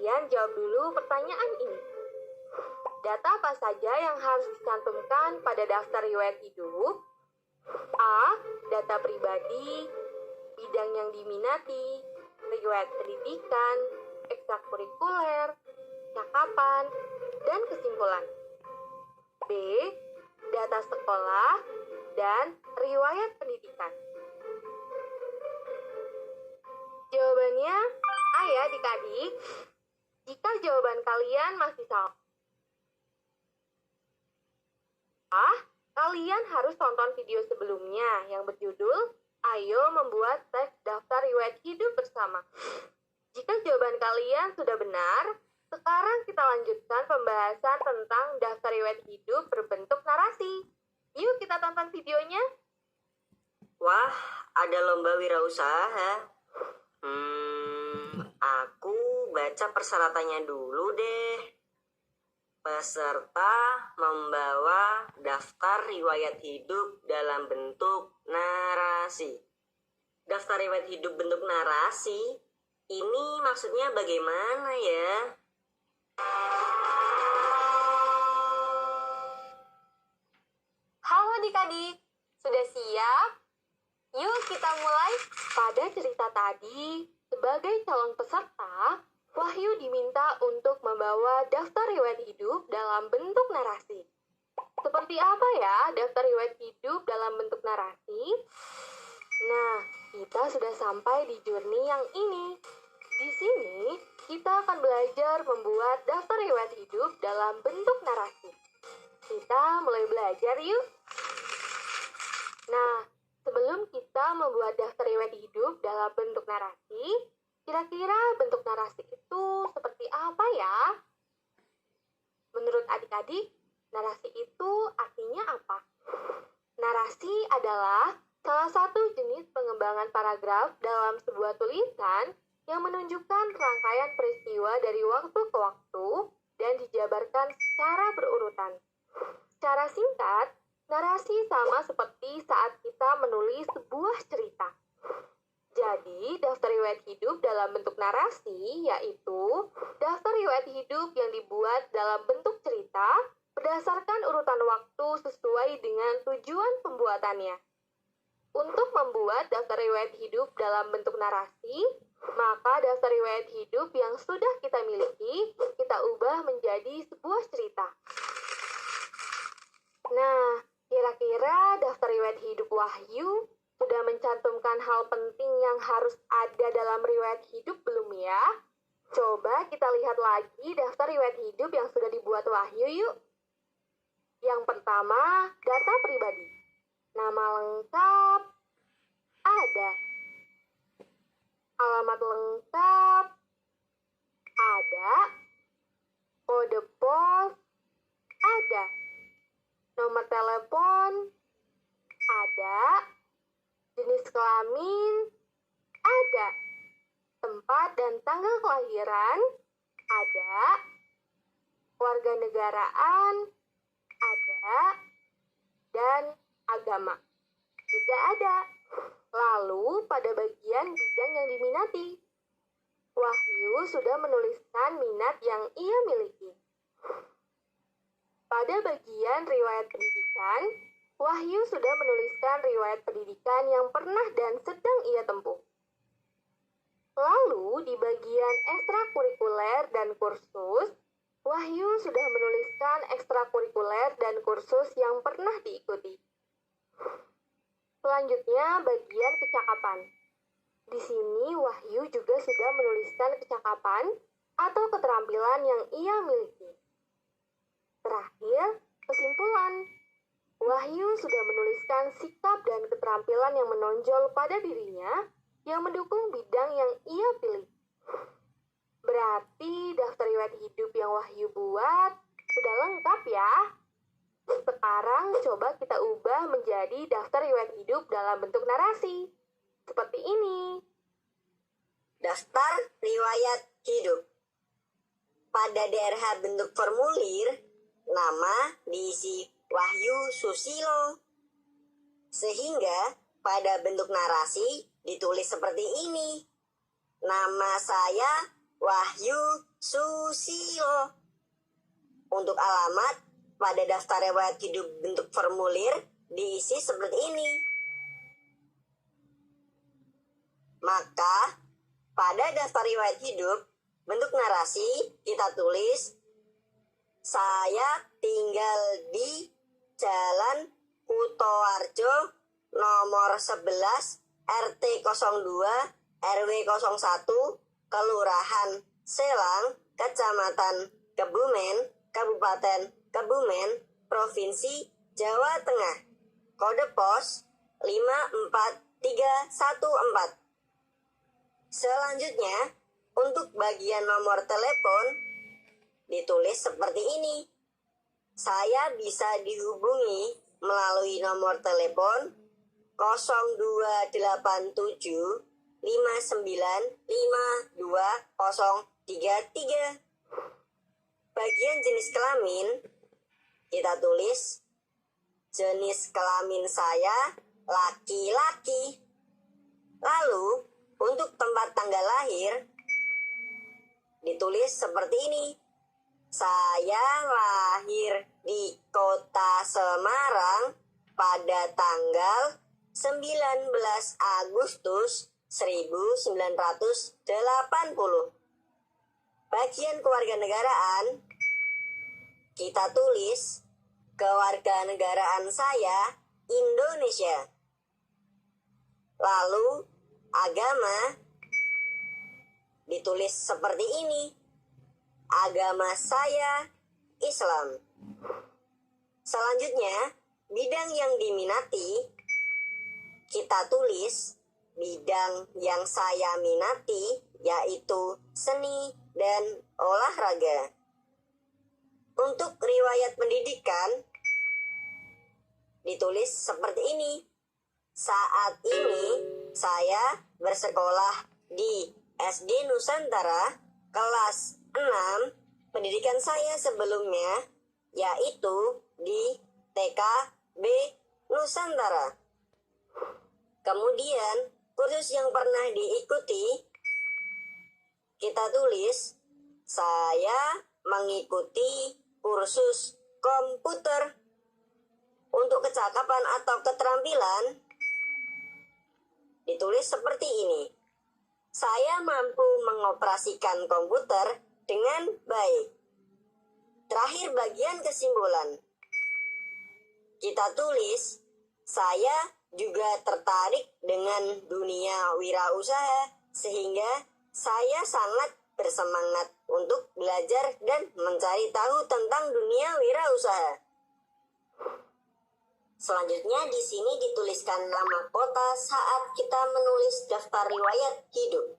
Kalian jawab dulu pertanyaan ini. Data apa saja yang harus dicantumkan pada daftar riwayat hidup? A. Data pribadi, bidang yang diminati, riwayat pendidikan, ekstrakurikuler, cakapan, dan kesimpulan. B. Data sekolah dan riwayat pendidikan. Jawabannya A ya adik-adik. Jika jawaban kalian masih salah, kalian harus tonton video sebelumnya yang berjudul Ayo Membuat Teks Daftar Riwayat Hidup Bersama. Jika jawaban kalian sudah benar, sekarang kita lanjutkan pembahasan tentang daftar riwayat hidup berbentuk narasi. Yuk kita tonton videonya. Wah, ada lomba wirausaha. Aku baca persyaratannya dulu deh. Peserta membawa daftar riwayat hidup dalam bentuk narasi. Daftar riwayat hidup bentuk narasi? Ini maksudnya bagaimana ya? Halo adik-adik, sudah siap? Yuk kita mulai. Pada cerita tadi, sebagai calon peserta, Wahyu diminta untuk membawa daftar riwayat hidup dalam bentuk narasi. Seperti apa ya daftar riwayat hidup dalam bentuk narasi? Nah, kita sudah sampai di journey yang ini. Di sini, kita akan belajar membuat daftar riwayat hidup dalam bentuk narasi. Kita mulai belajar yuk. Nah, sebelum kita membuat daftar riwayat hidup dalam bentuk narasi, kira-kira bentuk narasi itu seperti apa ya? Menurut adik-adik, narasi itu artinya apa? Narasi adalah salah satu jenis pengembangan paragraf dalam sebuah tulisan yang menunjukkan rangkaian peristiwa dari waktu ke waktu dan dijabarkan secara berurutan. Secara singkat, narasi sama seperti saat kita menulis sebuah cerita. Jadi, daftar riwayat hidup dalam bentuk narasi yaitu daftar riwayat hidup yang dibuat dalam bentuk cerita berdasarkan urutan waktu sesuai dengan tujuan pembuatannya. Untuk membuat daftar riwayat hidup dalam bentuk narasi, maka daftar riwayat hidup yang sudah kita miliki, kita ubah menjadi sebuah cerita. Nah, kira-kira daftar riwayat hidup Wahyu sudah mencantumkan hal penting yang harus ada dalam riwayat hidup belum ya? Coba kita lihat lagi daftar riwayat hidup yang sudah dibuat Wahyu yuk. Yang pertama, data pribadi. Nama lengkap ada. Alamat lengkap ada. Kode pos ada. Nomor telepon ada. Jenis kelamin ada. Tempat dan tanggal kelahiran ada. Warganegaraan ada. Dan agama juga ada. Lalu pada bagian bidang yang diminati, Wahyu sudah menuliskan minat yang ia miliki. Pada bagian riwayat pendidikan, Wahyu sudah menuliskan riwayat pendidikan yang pernah dan sedang ia tempuh. Lalu di bagian ekstrakurikuler dan kursus, Wahyu sudah menuliskan ekstrakurikuler dan kursus yang pernah diikuti. Selanjutnya bagian kecakapan. Di sini Wahyu juga sudah menuliskan kecakapan atau keterampilan yang ia miliki. Terakhir, kesimpulan. Wahyu sudah menuliskan sikap dan keterampilan yang menonjol pada dirinya yang mendukung bidang yang ia pilih. Berarti daftar riwayat hidup yang Wahyu buat sudah lengkap ya. Sekarang coba kita ubah menjadi daftar riwayat hidup dalam bentuk narasi. Seperti ini. Daftar riwayat hidup. Pada DRH bentuk formulir, nama diisi Wahyu Susilo. Sehingga pada bentuk narasi ditulis seperti ini. Nama saya Wahyu Susilo. Untuk alamat, pada daftar riwayat hidup bentuk formulir diisi seperti ini. Maka, pada daftar riwayat hidup bentuk narasi kita tulis, saya tinggal di Jalan Kutoarjo nomor 11 RT 02 RW 01 Kelurahan Selang, Kecamatan Kebumen, Kabupaten Kebumen, Provinsi Jawa Tengah. Kode pos 54314. Selanjutnya, untuk bagian nomor telepon ditulis seperti ini. Saya bisa dihubungi melalui nomor telepon 0287 595233. Bagian jenis kelamin kita tulis, jenis kelamin saya laki-laki. Lalu untuk tempat tanggal lahir ditulis seperti ini. Saya lahir di Kota Semarang pada tanggal 19 Agustus 1980. Bagian kewarganegaraan kita tulis, kewarganegaraan saya Indonesia. Lalu agama ditulis seperti ini. Agama saya Islam. Selanjutnya, bidang yang diminati kita tulis, bidang yang saya minati yaitu seni dan olahraga. Untuk riwayat pendidikan ditulis seperti ini. Saat ini saya bersekolah di SD Nusantara kelas 6. Pendidikan saya sebelumnya yaitu di TKB Nusantara. Kemudian kursus yang pernah diikuti kita tulis, saya mengikuti kursus komputer. Untuk kecakapan atau keterampilan ditulis seperti ini. Saya mampu mengoperasikan komputer dengan baik. Terakhir bagian kesimpulan kita tulis, saya juga tertarik dengan dunia wirausaha sehingga saya sangat bersemangat untuk belajar dan mencari tahu tentang dunia wirausaha. Selanjutnya di sini dituliskan nama kota saat kita menulis daftar riwayat hidup.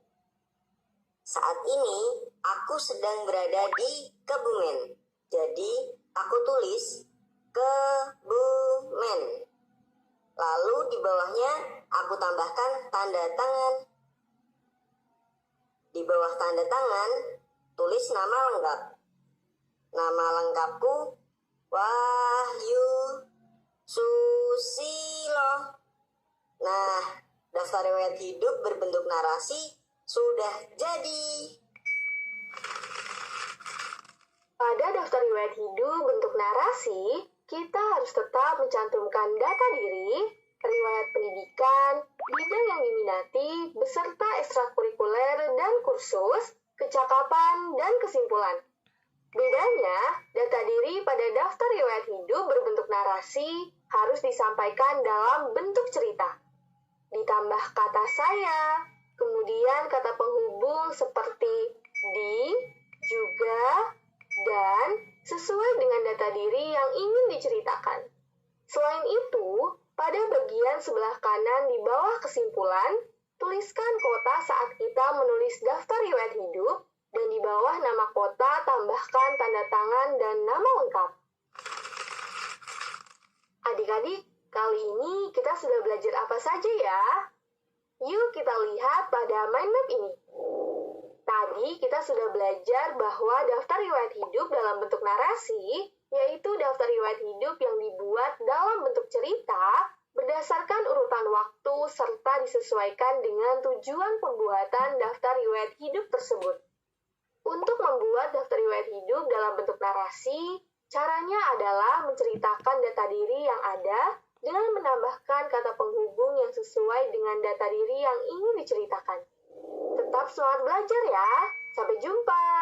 Saat ini aku sedang berada di Kebumen. Jadi aku tulis Kebumen. Lalu di bawahnya aku tambahkan tanda tangan. Di bawah tanda tangan tulis nama lengkap. Nama lengkapku Wahyu Susilo. Nah, daftar riwayat hidup berbentuk narasi sudah jadi. Pada daftar riwayat hidup bentuk narasi, kita harus tetap mencantumkan data diri, riwayat pendidikan, bidang yang diminati, beserta ekstrakurikuler dan kursus, kecakapan, dan kesimpulan. Bedanya, data diri pada daftar riwayat hidup berbentuk narasi harus disampaikan dalam bentuk cerita. Ditambah kata saya, kemudian kata penghubung seperti di, juga, dan sesuai dengan data diri yang ingin diceritakan. Selain itu, pada bagian sebelah kanan di bawah kesimpulan, tuliskan kota saat kita menulis daftar riwayat hidup, dan di bawah nama kota tambahkan tanda tangan dan nama lengkap. Adik-adik, kali ini kita sudah belajar apa saja ya? Yuk kita lihat pada mind map ini. Tadi kita sudah belajar bahwa daftar riwayat hidup dalam bentuk narasi, yaitu daftar riwayat hidup yang dibuat dalam bentuk cerita, berdasarkan urutan waktu serta disesuaikan dengan tujuan pembuatan daftar riwayat hidup tersebut. riwayat hidup dalam bentuk narasi, caranya adalah menceritakan data diri yang ada dengan menambahkan kata penghubung yang sesuai dengan data diri yang ingin diceritakan. Tetap semangat belajar ya. Sampai jumpa.